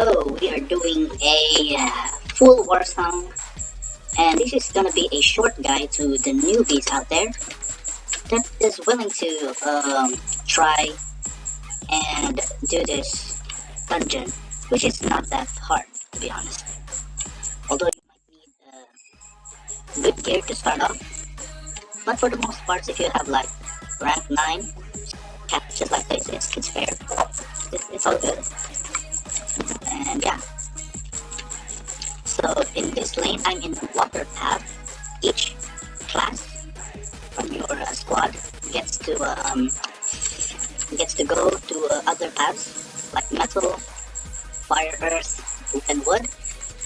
So we are doing a full Warsong, and this is gonna be a short guide to the newbies out there that is willing to try and do this dungeon, which is not that hard to be honest. Although you might need good gear to start off, but for the most part, if you have like rank 9 catches like this, it's fair. It's all good. And yeah, so in this lane, I'm in water path. Each class from your squad gets to go to other paths like metal, fire, earth, and wood.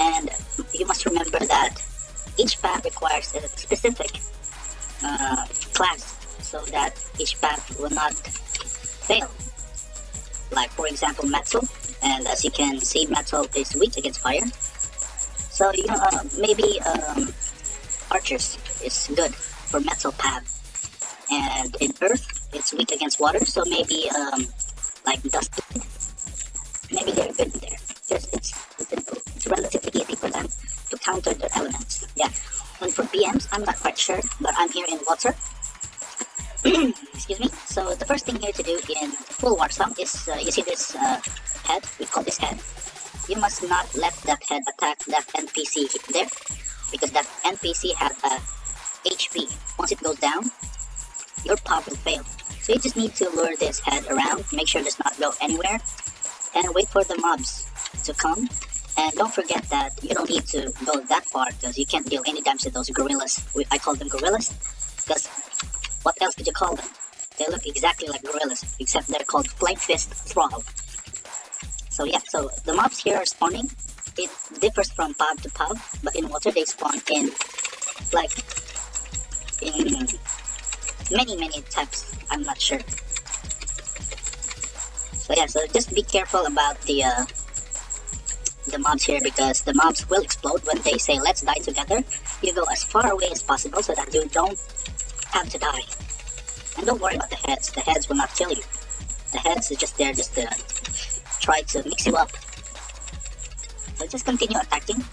And you must remember that each path requires a specific class so that each path will not fail. Like for example, metal, and as you can see, metal is weak against fire. So you know, maybe archers is good for metal path, and in earth it's weak against water. So maybe like dust, maybe they're good there. It's relatively easy for them to counter the elements. Yeah, and for BMs, I'm not quite sure, but I'm here in water. Excuse me. So the first thing here to do in full Warsong is you see this head. We call this head. You must not let that head attack that NPC there, because that NPC has HP. Once it goes down, your pop will fail. So you just need to lure this head around, make sure it does not go anywhere, and wait for the mobs to come. And don't forget that you don't need to go that far, because you can't deal any damage to those gorillas. I call them gorillas because what else could you call them? They look exactly like gorillas, except they're called Flame Fist Thrall. So yeah, so the mobs here are spawning. It differs from pub to pub, but in water they spawn in many types. I'm not sure. So yeah, so just be careful about the mobs here, because the mobs will explode when they say let's die together. You go as far away as possible so that you don't have to die. And don't worry about the heads. The heads will not kill you. The heads is just there just to try to mix you up. So just continue attacking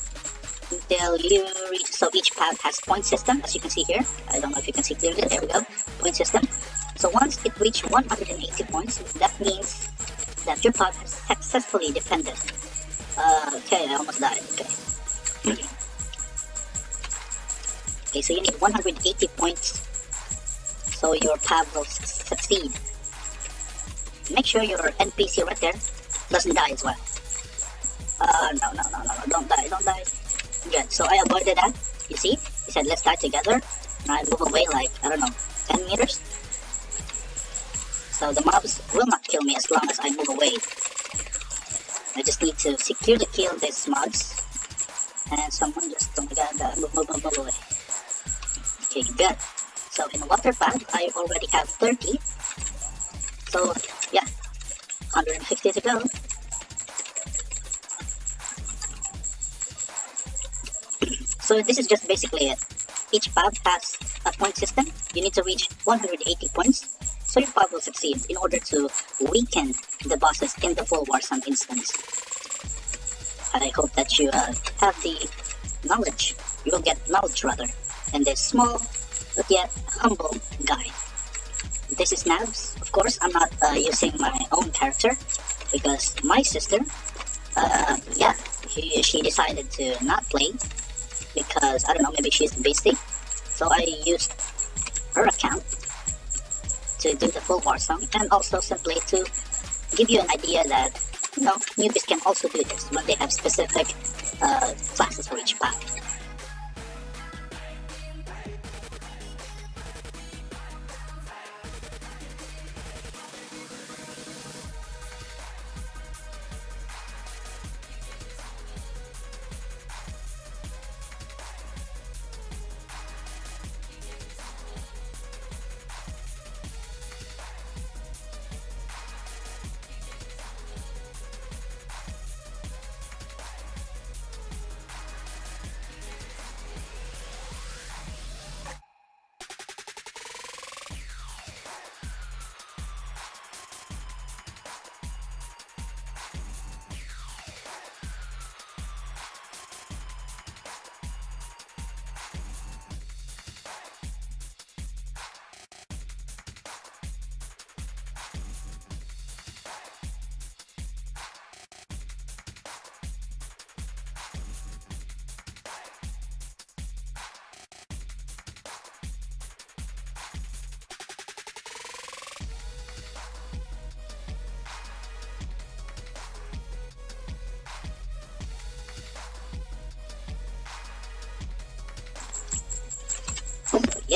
until you reach. So each path has point system, as you can see here. I don't know if you can see clearly. There we go. Point system. So once it reaches 180 points, that means that your path has successfully defended. Okay, I almost died. Okay. Okay, so you need 180 points so your path will succeed. Make sure your NPC right there doesn't die as well. No, don't die. Good, so I avoided that. You see, he said let's die together, and I move away like, I don't know, 10 meters. So the mobs will not kill me as long as I move away. I just need to securely kill these mobs. And someone just, oh my god, move away. Okay, good. So in water path, I already have 30. So yeah, 150 to go. So this is just basically it. Each path has a point system. You need to reach 180 points, so your path will succeed in order to weaken the bosses in the full Warsong instance. I hope that you have the knowledge. You will get knowledge rather, in this small but yet humble guide. This is Nabs. Of course, I'm not using my own character, because my sister, she decided to not play because, I don't know, maybe she's busy. So I used her account to do the full Warsong, and also simply to give you an idea that, you know, newbies can also do this when they have specific classes for each path.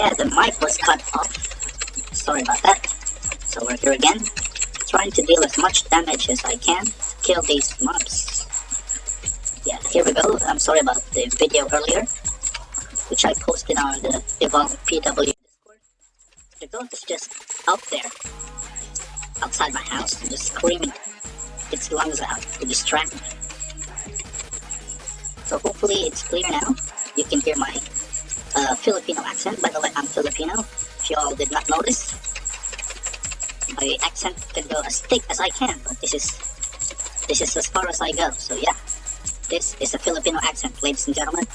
yeah, the mic was cut off. Sorry about that. So we're here again, trying to deal as much damage as I can to kill these mobs. Yeah, here we go. I'm sorry about the video earlier, which I posted on the Evolve PW Discord. The goat is just out there, outside my house, just screaming its lungs out to distract me. So hopefully it's clear now. You can hear my Filipino accent. By the way, I'm Filipino, if you all did not notice. My accent can go as thick as I can, but this is as far as I go. So yeah, this is a Filipino accent, ladies and gentlemen.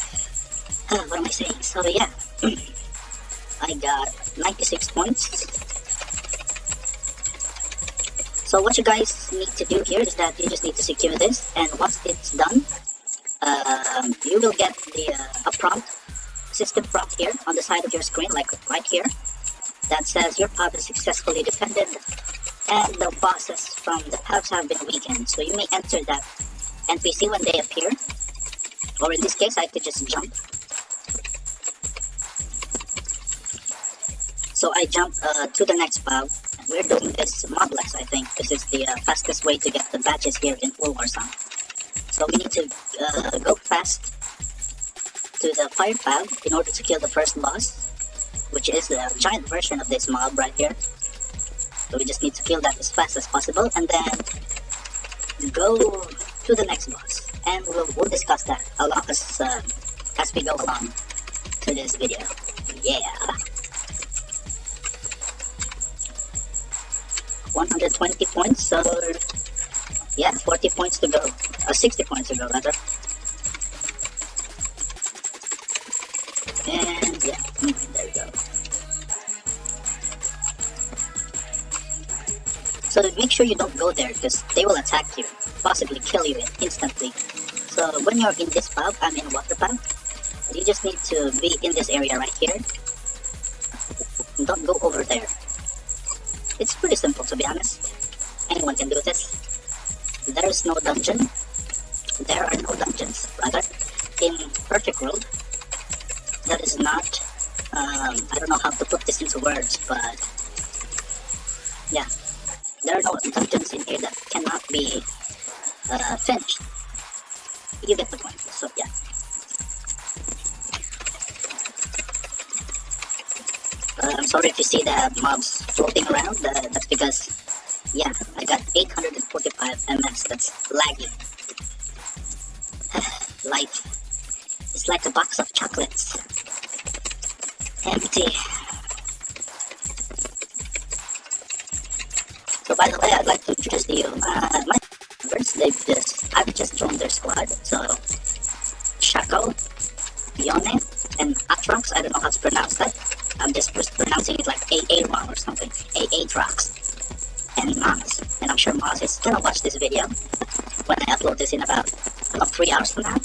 What am I saying? So yeah, I got 96 points. So what you guys need to do here is that you just need to secure this, and once it's done, you will get a prompt, system prompt here on the side of your screen, like right here, that says your pub is successfully defended and the bosses from the pubs have been weakened. So you may enter that NPC when they appear, or in this case I could just jump. So I jump to the next pub. We're doing this MOBLESS, I think. This is the fastest way to get the badges here in full Warsong. So we need to go fast to the fire pub in order to kill the first boss, which is the giant version of this mob right here. So we just need to kill that as fast as possible, and then go to the next boss, and we'll discuss that as we go along to this video. Yeah. 120 points, so yeah, 40 points to go, 60 points to go rather. And yeah, there we go. So make sure you don't go there, because they will attack you, possibly kill you instantly. So when you're in this pub, I'm in water pub, you just need to be in this area right here. Don't go over there. It's pretty simple, to be honest. Anyone can do this. There is no dungeon. There are no dungeons, rather. In Perfect World, that is not, I don't know how to put this into words, but yeah, there are no dungeons in here that cannot be finished. You get the point, so yeah. I'm sorry if you see the mobs floating around, that's because, yeah, I got 845 MS, that's laggy. Life is like a box of chocolates. Empty. So by the way, I'd like to introduce to you my members. I've just joined their squad, so Shaco, Yone, and Atrox, I don't know how to pronounce that. I'm just pronouncing it like AA wrong or something. AA Drox. And Maz. And I'm sure Maz is gonna watch this video when I upload this in about 3 hours from now.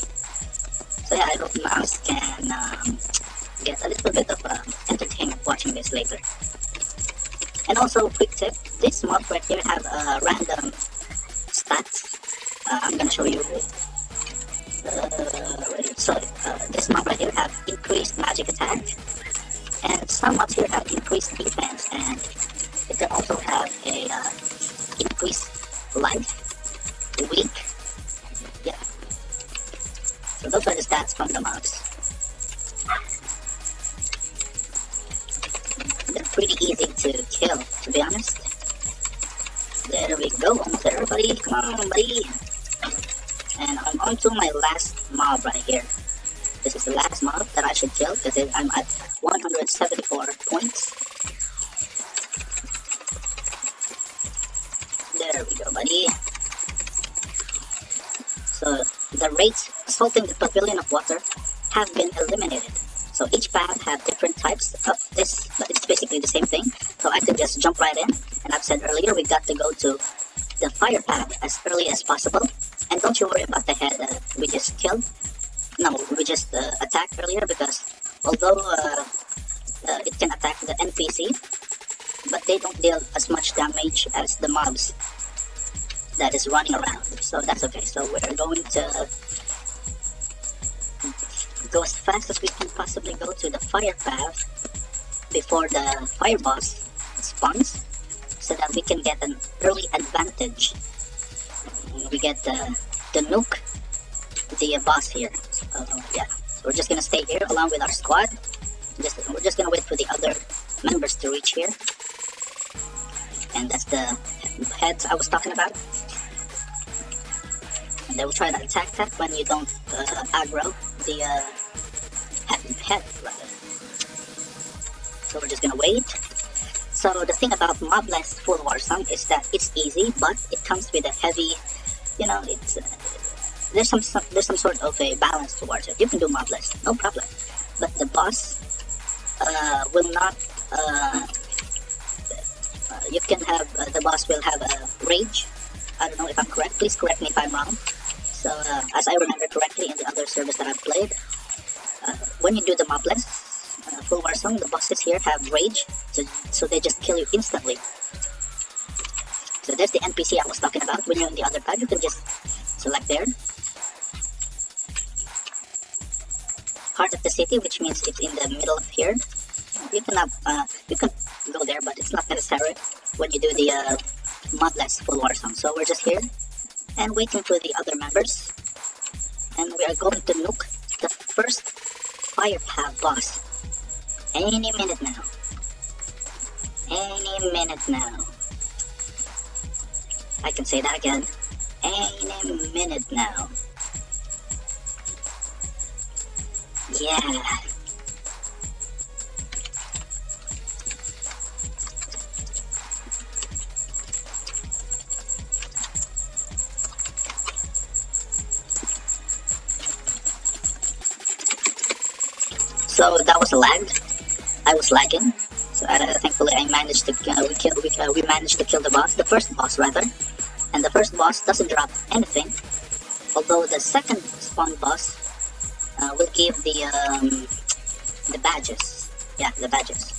So yeah, I hope Maz can get a little bit of entertainment watching this later. And also, quick tip, this mod right here have random stats. I'm gonna show you. So this mod right here have increased magic attack, and some mobs here have increased defense, and it can also have a increased life, weak. Yeah. So those are the stats from the mobs. They're pretty easy to kill, to be honest. There we go, almost there, buddy. Come on, buddy. And I'm on to my last mob right here. This is the last mob that I should kill, because I'm at 174 points. There we go, buddy. So the raids assaulting the Pavilion of Water have been eliminated. So each path have different types of this, but it's basically the same thing. So I could just jump right in. And I've said earlier, we got to go to the fire path as early as possible. And don't you worry about the head we just killed. No, we just attacked earlier, because although it can attack the NPC, but they don't deal as much damage as the mobs that is running around. So that's okay. So we're going to go as fast as we can possibly go to the fire path before the fire boss spawns, so that we can get an early advantage. We get the nuke the boss here. Yeah, so we're just gonna stay here along with our squad. We're just gonna wait for the other members to reach here, and that's the heads I was talking about. And they will try to attack that when you don't aggro the head rather. So we're just gonna wait. So the thing about MOBLESS full Warsong is that it's easy, but it comes with a heavy, you know, it's there's some sort of a balance towards it. You can do MOBLESS, no problem, but the boss will not. You can have the boss will have a rage. I don't know if I'm correct. Please correct me if I'm wrong. So as I remember correctly in the other service that I've played, when you do the MOBLESS full Warsong, the bosses here have rage, so they just kill you instantly. So there's the NPC I was talking about. When you're in the other tab, you can just select there. Heart of the city, which means it's in the middle of here. You can go there, but it's not necessary when you do the MOBLESS full Warsong. So we're just here and waiting for the other members, and we are going to nuke the first fire path boss any minute now. Any minute now. I can say that again. Any minute now. Yeah. So that was a lag. I was lagging. So thankfully I managed to we managed to kill the boss, the first boss rather. And the first boss doesn't drop anything, although the second spawn boss will give the badges. Yeah, the badges.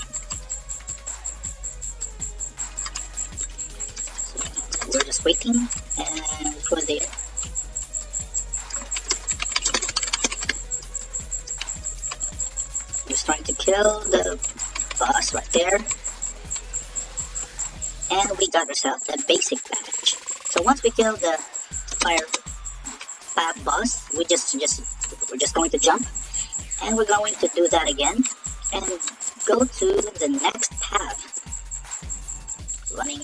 So we're just waiting and for the just trying to kill the boss right there, and we got ourselves a basic badge. So once we kill the fire path boss, we're just going to jump, and we're going to do that again and go to the next path. Running.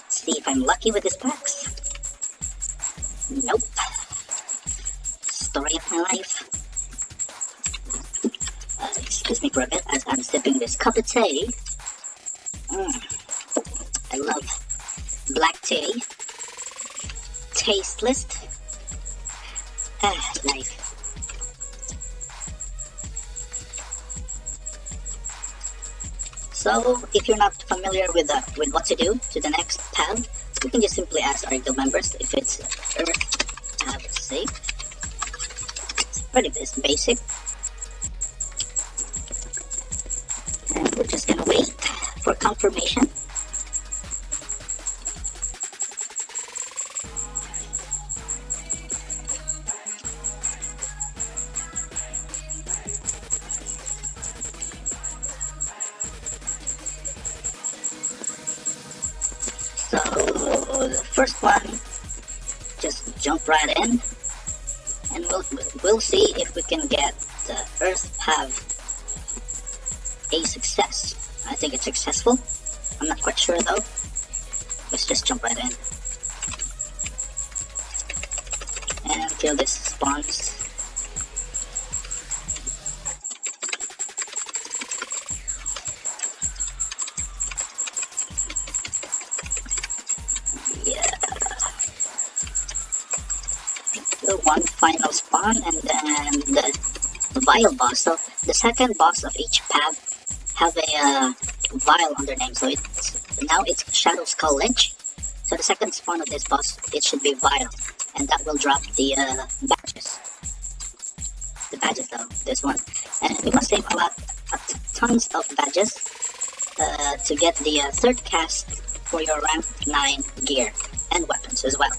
See if I'm lucky with this packs. Nope. Story of my life. Excuse me for a bit as I'm sipping this cup of tea. I love black tea. Tasteless. Life. So, if you're not familiar with what to do to the next tab, you can just simply ask our guild members if it's Earth tab safe. It's pretty basic. And we're just gonna wait for confirmation. So the first one, just jump right in, and we'll see if we can get the Earth have a success. I think it's successful. I'm not quite sure though. Let's just jump right in and kill this spawns. One final spawn, and then the vial boss. So the second boss of each path have a vial on their name. So now it's Shadow Skull Lich. So the second spawn of this boss, it should be vial, and that will drop the badges. The badges though, this one, and we must save tons of badges to get the third cast for your rank 9 gear and weapons as well.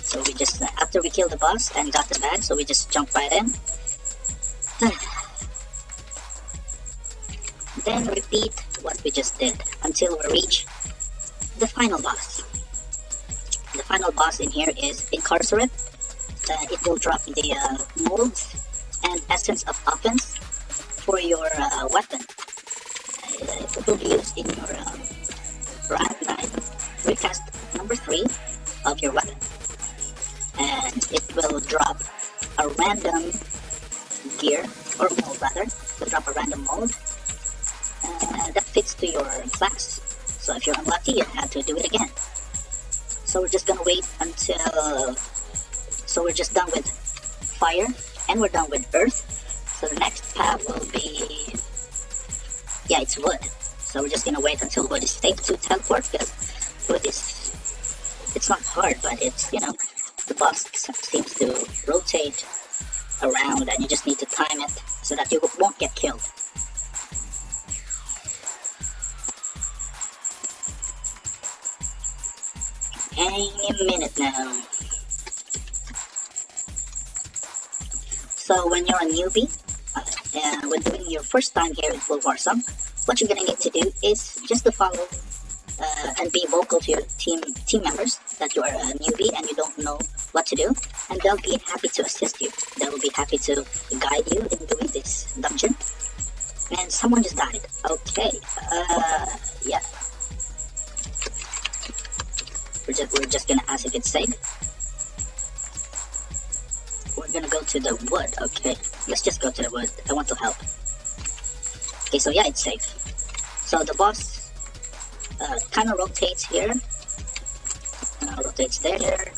So we just, after we killed the boss and got the badge, so we just jump right in. Then repeat what we just did until we reach the final boss. The final boss in here is Incarcerate. It will drop the molds and essence of offense for your weapon. It will be used in your rank 9 recast number 3 of your weapon. And it will drop a random gear, or mold rather. It will drop a random mold that fits to your class. So if you're unlucky, you have to do it again. So we're just gonna wait until... So we're just done with fire, and we're done with earth. So the next path will be... Yeah, it's wood. So we're just gonna wait until wood is safe to teleport, because wood is... It's not hard, but it's, you know, the boss seems to rotate around, and you just need to time it so that you won't get killed. Any minute now. So when you're a newbie, when doing your first time here in Warsong, what you're gonna need to do is just to follow and be vocal to your team members that you are a newbie and you don't know what to do, and they'll be happy to assist you. They will be happy to guide you in doing this dungeon. And someone just died. Okay, yeah. We're just gonna ask if it's safe. We're gonna go to the wood. Okay, let's just go to the wood. I want to help. Okay, so yeah, it's safe. So the boss kind of rotates here, rotates there,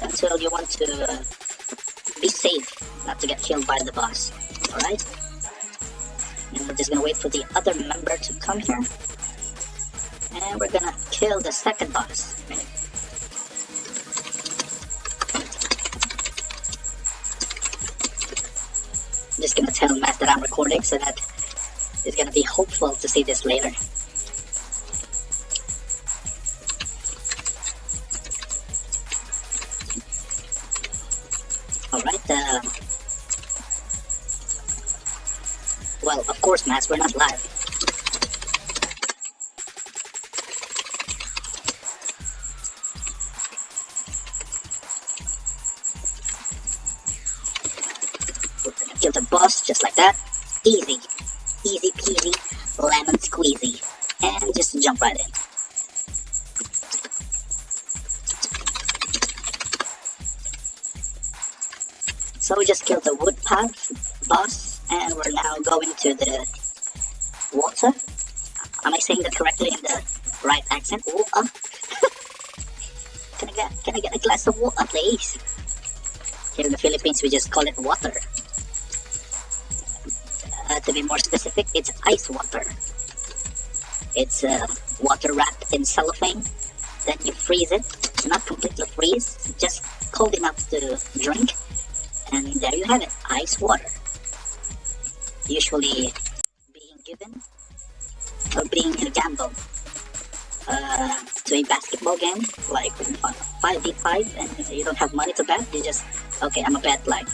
until you want to be safe, not to get killed by the boss. All right. And we're just gonna wait for the other member to come here. And we're gonna kill the second boss. I'm just gonna tell Matt that I'm recording so that he's gonna be hopeful to see this later. Alright, well, of course, Matt, we're not live. Kill the boss just like that. Easy. Easy peasy, lemon squeezy. And just jump right in. So we just killed the wood path boss, and we're now going to the water. Am I saying that correctly in the right accent? Water. Can I get a glass of water, please? Here in the Philippines, we just call it water. To be more specific, it's ice water. It's water wrapped in cellophane. Then you freeze it. Not completely freeze, just cold enough to drink. And there you have it, ice water. Usually being given or being gambled to a basketball game, like 5v5, and you don't have money to bet. You just, okay, I'm gonna bet like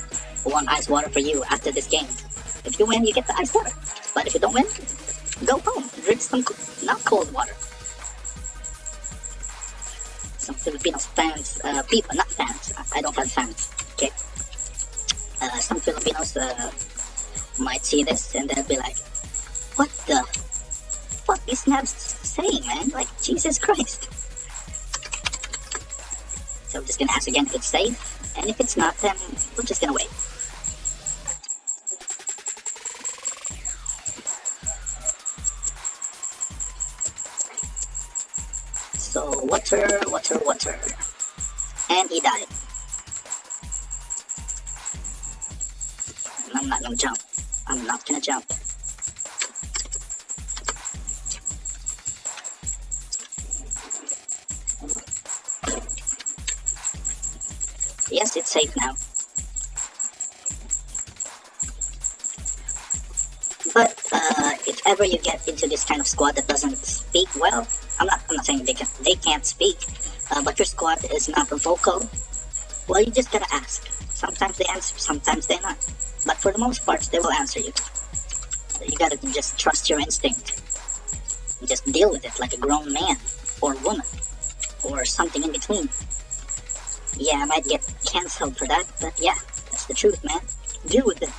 1 ice water for you after this game. If you win, you get the ice water. But if you don't win, go home. Drink some not cold water. Some Filipino fans, people, not fans. I don't have fans. Okay. Some Filipinos might see this and they'll be like, "What the fuck is Nabs saying, man? Like, Jesus Christ." So we're just gonna ask again if it's safe, and if it's not, then we're just gonna wait. So water, and he died. I'm not gonna jump. I'm not gonna jump. Yes, it's safe now. But if ever you get into this kind of squad that doesn't speak well, I'm not saying they can't speak, but your squad is not vocal, well, you just gotta ask. Sometimes they answer, sometimes they not. But for the most part, they will answer you. you gotta just trust your instinct. Just deal with it like a grown man or woman or something in between. Yeah, I might get cancelled for that, but yeah, that's the truth, man. Deal with it.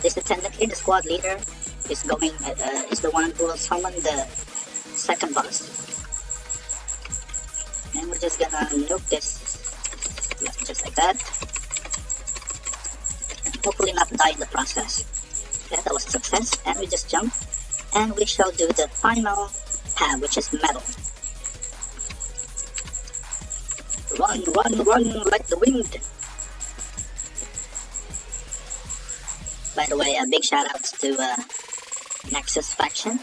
This attendant here, the squad leader, is the one who will summon the second boss. And we're just gonna nuke this, just like that. Hopefully not die in the process. Okay, that was a success, and we just jump, and we shall do the final tab, which is metal. Run, run, run like the wind. By the way, a big shout out to Nexus Faction.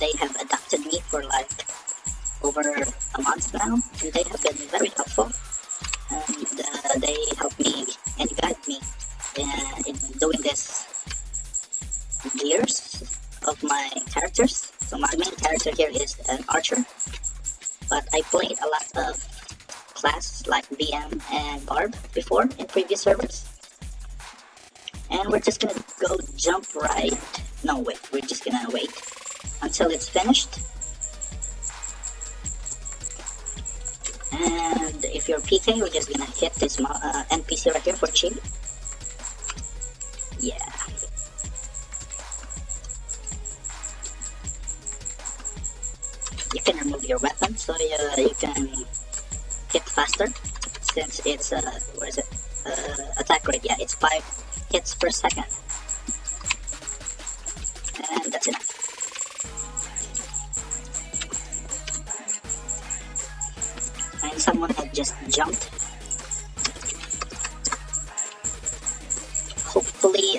They have adopted me for like over a month now, and they have been very helpful. And they help me and guide me in doing this gears of my characters. So my main character here is an archer, but I played a lot of class like BM and Barb before in previous servers. And we're just gonna go jump right. No, wait, we're just gonna wait until it's finished. And if you're PK, we're just gonna hit this NPC right here for cheap. Yeah. You can remove your weapon so you can hit faster, since it's where is it? Attack rate. Yeah, it's 5 hits per second. And that's enough. And someone had just jumped. Hopefully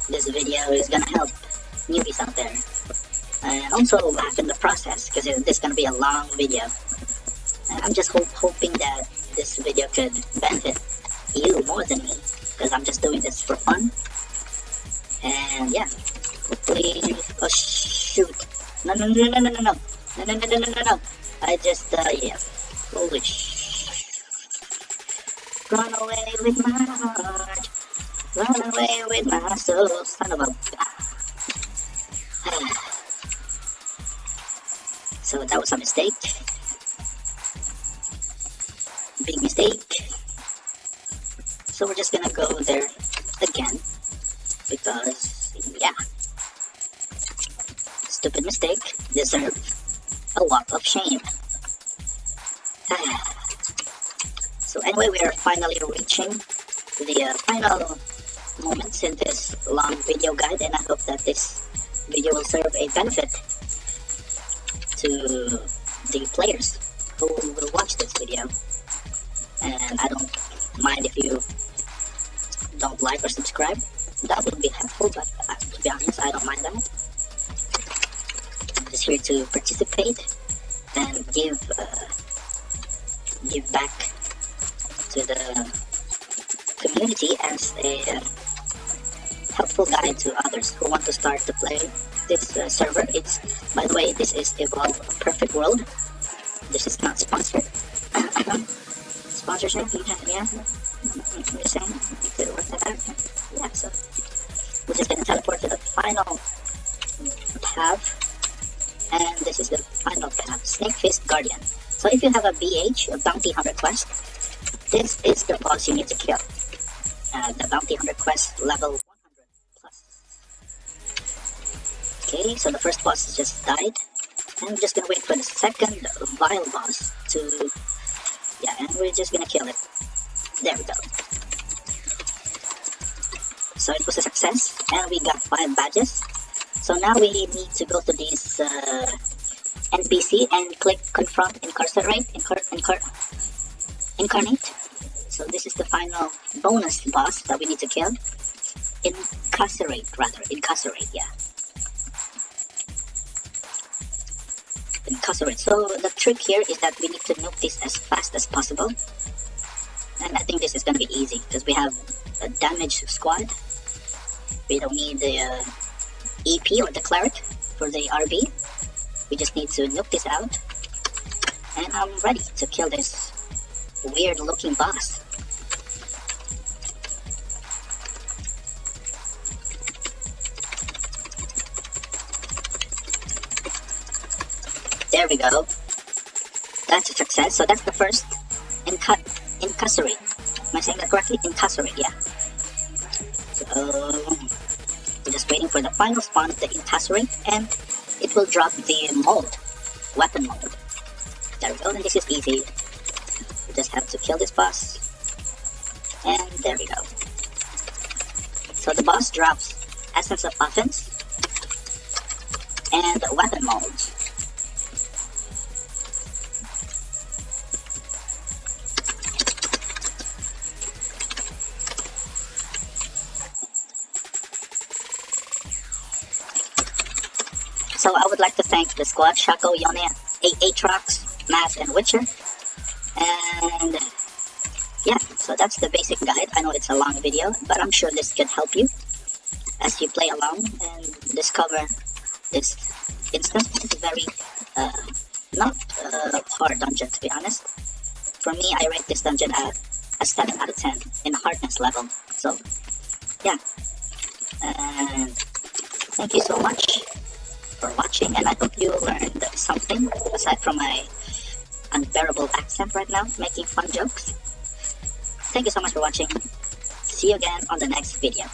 this video is gonna help newbies out there, and also laugh in the process, because this is gonna be a long video. And I'm just hoping that this video could benefit you more than me, because I'm just doing this for fun. And yeah, hopefully. Oh shoot! No! I just yeah. Holy run away with my heart, run away with my soul, son of a. So that was a mistake. Big mistake. So we're just gonna go there again, because yeah, stupid mistake deserve a lot of shame. So anyway, we are finally reaching the final moments in this long video guide, and I hope that this video will serve a benefit to the players who will watch this video. And I don't mind if you don't like or subscribe. That would be helpful, but to be honest, I don't mind that. I'm just here to participate and give back to the community as a helpful guide to others who want to start to play this server. It's, by the way, this is Evolve Perfect World. This is not sponsored. Sponsorship, yeah. I'm just saying, you could work that out. Yeah, so we're just gonna teleport to the final tab, and this is the final tab, Snake Fist Guardian. So if you have a BH, a Bounty Hunter quest, this is the boss you need to kill. The Bounty Hunter quest level 100 plus. Okay, so the first boss just died, and we're just gonna wait for the second vile boss to. Yeah, and we're just gonna kill it. There we go. So it was a success, and we got 5 badges. So now we need to go to this NPC and click confront, incarcerate, incarnate. So this is the final bonus boss that we need to kill. Incarcerate, yeah. Incarcerate. So the trick here is that we need to nuke this as fast as possible. And I think this is going to be easy, because we have a damaged squad. We don't need the EP or the cleric for the RB. We just need to nuke this out. And I'm ready to kill this weird looking boss. There we go. That's a success. So that's the first incussory. Am I saying that correctly? Incussory, yeah. So we're just waiting for the final spawn of the incussory, and it will drop the mold, weapon mold. There we go, and this is easy. We just have to kill this boss, and there we go. So the boss drops Essence of Offense and weapon molds. So I would like to thank the squad, Shaco, Yone, Aatrox, Mass, and Witcher. And yeah, so that's the basic guide. I know it's a long video, but I'm sure this could help you as you play along and discover this instance. It's a very not hard dungeon, to be honest. For me, I rate this dungeon at a 7 out of 10 in hardness level. So yeah, and thank you so much for watching, and I hope you learned something aside from my unbearable accent right now, making fun jokes. Thank you so much for watching. See you again on the next video.